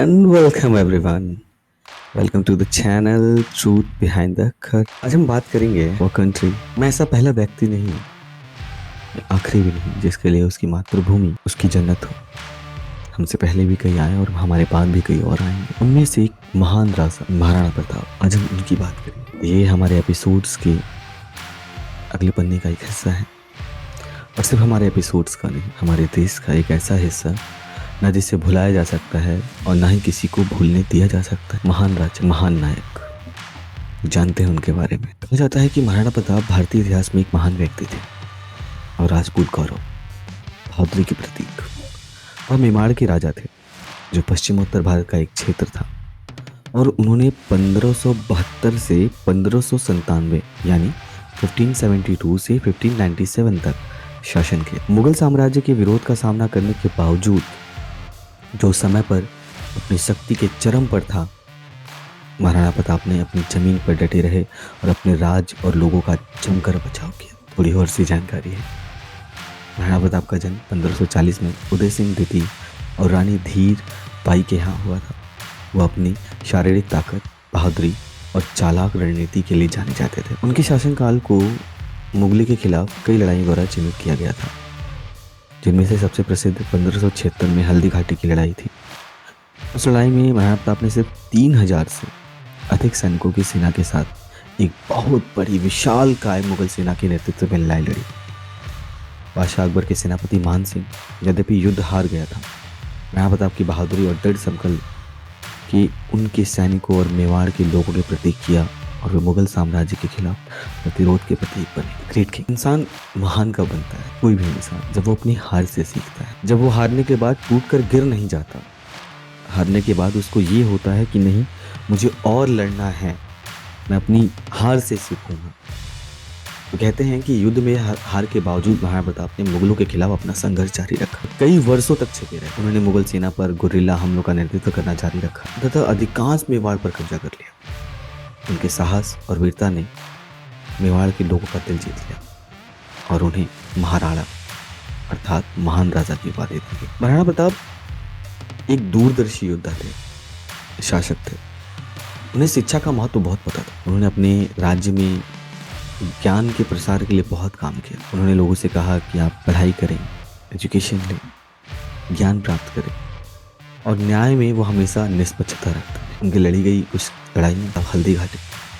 And welcome everyone. Welcome to the channel truth behind the curt. आज हम बात करेंगे वो कंट्री। मैं ऐसा पहला व्यक्ति नहीं हूँ, मैं आखिरी भी नहीं जिसके लिए उसकी मातृभूमि उसकी जन्नत हो। हमसे पहले भी कई आए और हमारे बाद भी कई और आएंगे। उनमें से एक महान राजा महाराणा प्रताप। आज हम उनकी बात करेंगे। ये हमारे एपिसोड्स के अगले पन्ने का एक हिस्सा है, और सिर्फ हमारे एपिसोड्स का नहीं, हमारे देश का एक ऐसा हिस्सा न जिसे भुलाया जा सकता है और ना ही किसी को भूलने दिया जा सकता है। महान राजा, महान नायक, जानते हैं उनके बारे में। कहा जाता है कि महाराणा प्रताप भारतीय इतिहास में एक महान व्यक्ति थे और राजपूत गौरव, बहादुरी के प्रतीक। और मेवाड़ के राजा थे, जो पश्चिमोत्तर भारत का एक क्षेत्र था। और उन्होंने 1572 से 1597 यानी 1572 से 1597 तक शासन किया। मुगल साम्राज्य के विरोध का सामना करने के बावजूद, जो समय पर अपनी शक्ति के चरम पर था, महाराणा प्रताप ने अपनी जमीन पर डटे रहे और अपने राज और लोगों का जमकर बचाव किया। थोड़ी और सी जानकारी है। महाराणा प्रताप का जन्म 1540 में उदय सिंह द्वितीय और रानी धीर बाई के यहाँ हुआ था। वह अपनी शारीरिक ताकत, बहादुरी और चालाक रणनीति के लिए जाने जाते थे। उनके शासनकाल को मुगलों के खिलाफ कई लड़ाइयों द्वारा चिन्हित किया गया था, जिनमें से सबसे प्रसिद्ध 1576 में हल्दी घाटी की लड़ाई थी। उस लड़ाई में महाराणा प्रताप ने सिर्फ 3000 से अधिक सैनिकों की सेना के साथ एक बहुत बड़ी विशालकाय मुगल सेना के नेतृत्व में लड़ाई लड़ी। बादशाह अकबर के सेनापति मान सिंह यद्यपि युद्ध हार गया था, महाराणा प्रताप की बहादुरी और दृढ़ संकल्प कि उनके सैनिकों और मेवाड़ के लोगों के प्रतीक किया, और वे मुगल साम्राज्य के खिलाफ प्रतिरोध के प्रतीक बने। Great king. इंसान महान कब बनता है? कोई भी इंसान जब वो अपनी हार से सीखता है, जब वो हारने के बाद टूट कर गिर नहीं जाता। हारने के बाद उसको ये होता है कि नहीं, मुझे और लड़ना है, मैं अपनी हार से सीखूंगा। तो कहते हैं कि युद्ध में हार के बावजूद महाराणा प्रताप ने मुगलों के खिलाफ अपना संघर्ष जारी रखा। कई वर्षों तक छिपे रहे। उन्होंने मुगल सेना पर गुरिल्ला हमलों का नेतृत्व करना जारी रखा तथा अधिकांश मेवाड़ पर कब्जा कर लिया। उनके साहस और वीरता ने मेवाड़ के लोगों का दिल जीत लिया और उन्हें महाराणा अर्थात महान राजा की उपाधि दी गई। महाराणा प्रताप एक दूरदर्शी योद्धा थे, शासक थे। उन्हें शिक्षा का महत्व बहुत पता था। उन्होंने अपने राज्य में ज्ञान के प्रसार के लिए बहुत काम किया। उन्होंने लोगों से कहा कि आप पढ़ाई करें, एजुकेशन लें, ज्ञान प्राप्त करें, और न्याय में वो हमेशा निष्पक्षता रखते थे। उनकी लड़ी गई कुछ लड़ाइयाँ, तब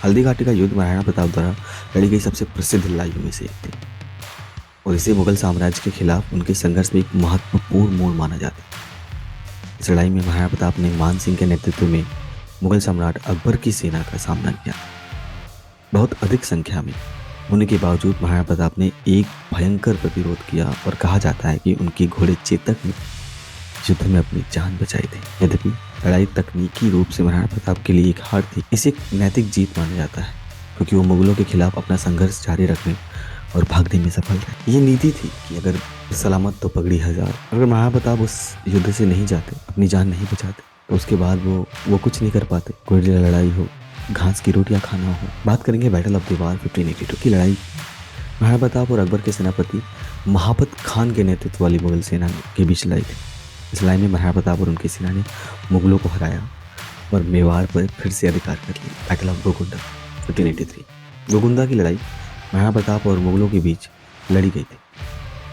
हल्दी घाटी का युद्ध महाराणा प्रताप द्वारा लड़ी गई सबसे प्रसिद्ध लड़ाइयों में से एक थी, और इसे मुगल साम्राज्य के खिलाफ उनके संघर्ष में एक महत्वपूर्ण मोड़ माना जाता है। इस लड़ाई में महाराणा प्रताप ने मान सिंह के नेतृत्व में मुगल सम्राट अकबर की सेना का सामना किया। बहुत अधिक संख्या में होने के बावजूद महाराणा प्रताप ने एक भयंकर प्रतिरोध किया, और कहा जाता है कि उनके घोड़े चेतक ने युद्ध में अपनी जान बचाई थी। यद्यपि लड़ाई तकनीकी रूप से महाराणा प्रताप के लिए एक हार थी, इसे एक नैतिक जीत माना जाता है, क्योंकि वो मुगलों के खिलाफ अपना संघर्ष जारी रखने और भागने में सफल रहे। ये नीति थी कि अगर सलामत तो पगड़ी हजार। अगर महाराणा प्रताप उस युद्ध से नहीं जाते, अपनी जान नहीं बचाते, तो उसके बाद वो कुछ नहीं कर पाते। कोई लड़ाई हो, घास की रोटियां खाना हो। बात करेंगे बैटल ऑफ दीवार 1582 की लड़ाई। महाराणा प्रताप और अकबर के सेनापति महाबत खान के नेतृत्व वाली मुगल सेना के बीच लड़ाई थी। इस लड़ाई में महाराणा प्रताप और उनकी सेना ने मुगलों को हराया और मेवाड़ पर फिर से अधिकार कर लिया। Battle of Gogunda 1583। गोगुंडा की लड़ाई महाराणा प्रताप और मुगलों के बीच लड़ी गई थी,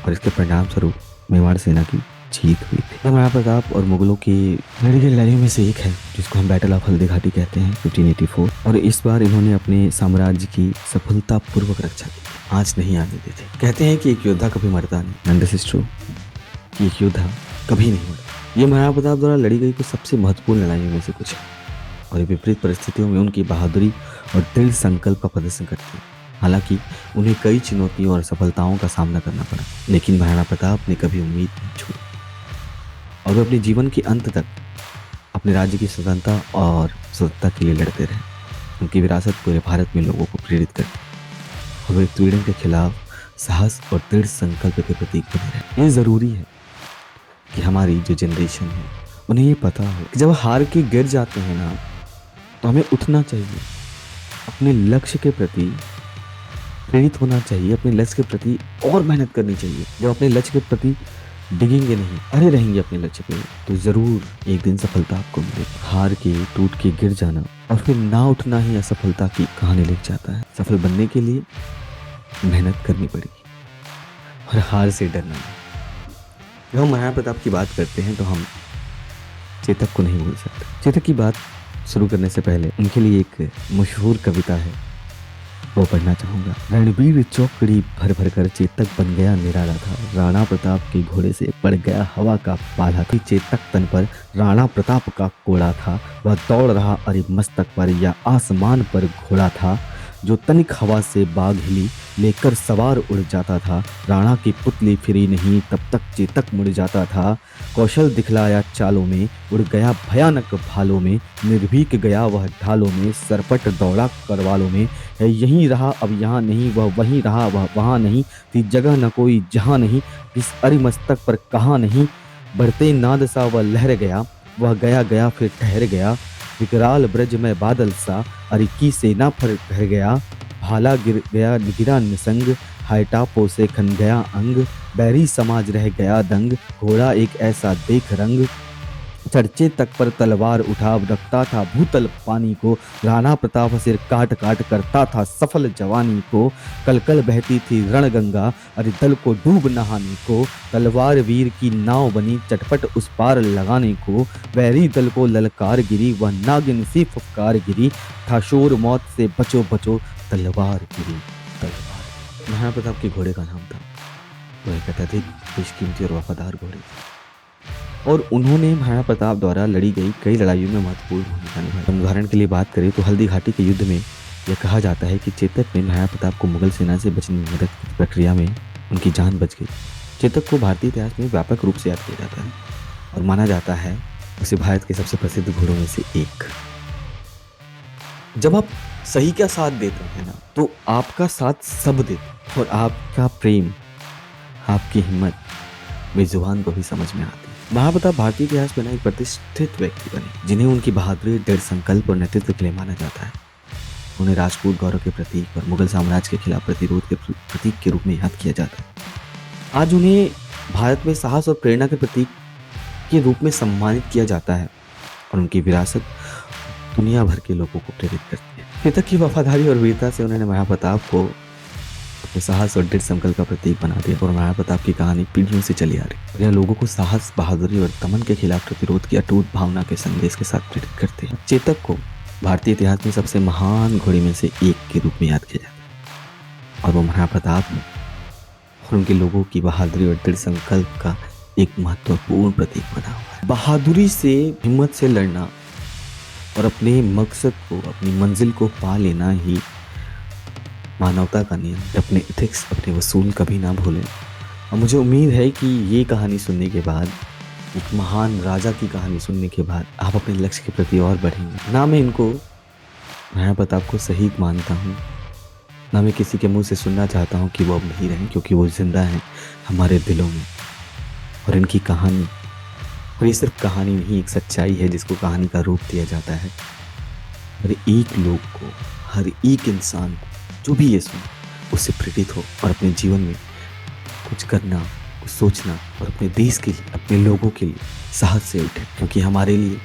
और इसके परिणाम स्वरूप मेवाड़ सेना की जीत हुई थी। महाराणा प्रताप और मुगलों की लड़ी गई लड़ाइयों में से एक है, जिसको हम बैटल ऑफ हल्दी घाटी कहते हैं, 1584। और इस बार इन्होंने अपने साम्राज्य की सफलतापूर्वक रक्षा की, आंच नहीं आने दी थी। कहते हैं कि एक योद्धा कभी मरता नहीं, एंड दिस इज ट्रू, कि एक योद्धा कभी नहीं मरता। ये महाराणा प्रताप द्वारा लड़ी गई कुछ सबसे महत्वपूर्ण लड़ाइयों में से कुछ है, और विपरीत परिस्थितियों में उनकी बहादुरी और दृढ़ संकल्प का प्रदर्शन करती है। हालांकि उन्हें कई चुनौतियों और सफलताओं का सामना करना पड़ा, लेकिन महाराणा प्रताप ने कभी उम्मीद नहीं छोड़ी, और वे अपने जीवन के अंत तक अपने राज्य की स्वतंत्रता और स्वतंत्रता के लिए लड़ते रहे। उनकी विरासत पूरे भारत में लोगों को प्रेरित करती, और वे उत्पीड़न के खिलाफ साहस और दृढ़ संकल्प के प्रतीक बने रहे। ये ज़रूरी है कि हमारी जो जनरेशन है उन्हें ये पता हो कि जब हार के गिर जाते हैं ना, तो हमें उठना चाहिए, अपने लक्ष्य के प्रति प्रेरित होना चाहिए, अपने लक्ष्य के प्रति और मेहनत करनी चाहिए। जब अपने लक्ष्य के प्रति डिगेंगे नहीं, अरे रहेंगे अपने लक्ष्य पे, तो जरूर एक दिन सफलता आपको मिलेगी। हार के, टूट के गिर जाना और फिर ना उठना ही असफलता की कहानी लिख जाता है। सफल बनने के लिए मेहनत करनी पड़ेगी और हार से डरना नहीं। जब हम महाराणा प्रताप की बात करते हैं तो हम चेतक को नहीं भूल सकते। चेतक की बात शुरू करने से पहले उनके लिए एक मशहूर कविता है, वो पढ़ना चाहूंगा। रणबीर चौकड़ी भर भर कर चेतक बन गया निराला था, राणा प्रताप के घोड़े से पड़ गया हवा का पाला था। चेतक तन पर राणा प्रताप का कोड़ा था, वह दौड़ रहा अरे मस्तक पर या आसमान पर घोड़ा था। जो तनिक हवा से बाग हिली लेकर सवार उड़ जाता था, राणा की पुतली फिरी नहीं तब तक चेतक मुड़ जाता था। कौशल दिखलाया चालों में, उड़ गया भयानक भालों में, निर्भीक गया वह ढालों में, सरपट दौड़ा करवालों में। है यहीं रहा अब यहाँ नहीं, वह वहीं रहा वह वहाँ नहीं, थी जगह न कोई जहाँ नहीं, इस अरिमस्तक पर कहाँ नहीं। बढ़ते नाद सा वह लहर गया, वह गया गया फिर ठहर गया, विकराल ब्रज में बादल सा, अरे की सेना पर ठहर गया। भाला गिर गया गिरा निसंग, हाइटापो से खन गया अंग, बैरी समाज रह गया दंग, घोड़ा एक ऐसा देख रंग। चर्चे तक पर तलवार उठा रखता था भूतल पानी को, राणा प्रताप सिर काट काट करता था सफल जवानी को। कल कल बहती थी रणगंगा, अरे दल को डूब नहाने को, तलवार वीर की नाव बनी चटपट उस पार लगाने को। वैरी दल को ललकार गिरी वह नागिन सी फुफकार गिरी, था शोर मौत से बचो बचो तलवार गिरी तलवार। महाराणा प्रताप के घोड़े का नाम था, वह एक अत्यधिक बेशकीमती और वफादार घोड़े, और उन्होंने महाराणा प्रताप द्वारा लड़ी गई कई लड़ाइयों में महत्वपूर्ण भूमिका निभाई। उदाहरण के लिए बात करें तो हल्दी घाटी के युद्ध में यह कहा जाता है कि चेतक ने महाराणा प्रताप को मुगल सेना से बचने में मदद की प्रक्रिया में उनकी जान बच गई। चेतक को भारतीय इतिहास में व्यापक रूप से याद किया जाता है और माना जाता है उसे भारत के सबसे प्रसिद्ध घोड़ों में से एक। जब आप सही का साथ देते हैं ना, तो आपका साथ सब देते और आपका प्रेम, आपकी हिम्मत बेजुबान को भी समझ में आती है। महाराणा प्रताप भारतीय इतिहास में एक प्रतिष्ठित व्यक्ति बने जिन्हें उनकी बहादुरी, दृढ़ संकल्प और नेतृत्व के लिए माना जाता है। उन्हें राजपूत गौरव के प्रतीक और मुगल साम्राज्य के खिलाफ प्रतिरोध के प्रतीक के रूप में याद किया जाता है। आज उन्हें भारत में साहस और प्रेरणा के प्रतीक के रूप में सम्मानित किया जाता है और उनकी विरासत दुनिया भर के लोगों को प्रेरित करती है। चेतक की वफादारी और वीरता से उन्होंने महाराणा प्रताप को अपने साहस और दृढ़ संकल्प का प्रतीक बना दिया और महाराणा प्रताप की कहानी पीढ़ियों से चली आ रही है। यह लोगों को साहस, बहादुरी और दमन के खिलाफ प्रतिरोध की अटूट भावना के संदेश के साथ प्रेरित करते हैं। चेतक को भारतीय इतिहास में सबसे महान घोड़े में से एक के रूप में याद किया जाता है और वो महाराणा प्रताप और उनके लोगों की बहादुरी और दृढ़ संकल्प का एक महत्वपूर्ण प्रतीक बना हुआ है। बहादुरी से, हिम्मत से लड़ना और अपने मकसद को, अपनी मंजिल को पा लेना ही मानवता का नियम। अपने एथिक्स, अपने वसूल कभी ना भूलें। और मुझे उम्मीद है कि ये कहानी सुनने के बाद, एक महान राजा की कहानी सुनने के बाद, आप अपने लक्ष्य के प्रति और बढ़ेंगे। ना मैं इनको, महाराणा प्रताप को शहीद मानता हूँ, ना मैं किसी के मुंह से सुनना चाहता हूँ कि वो अब नहीं रहें, क्योंकि वो जिंदा हैं हमारे दिलों में। और इनकी कहानी, और ये सिर्फ कहानी नहीं, एक सच्चाई है जिसको कहानी का रूप दिया जाता है। हर एक लोग को, हर एक इंसान को जो भी ये सुने उससे प्रेरित हो और अपने जीवन में कुछ करना, कुछ सोचना और अपने देश के लिए, अपने लोगों के लिए साहस से उठे, क्योंकि हमारे लिए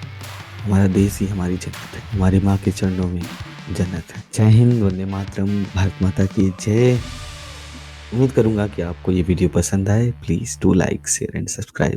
हमारा देश ही हमारी जन्नत है, हमारी माँ के चरणों में जन्नत है। जय हिंद, वंदे मातरम, भारत माता की जय। उम्मीद करूंगा कि आपको ये वीडियो पसंद आए। Please do like, share and subscribe.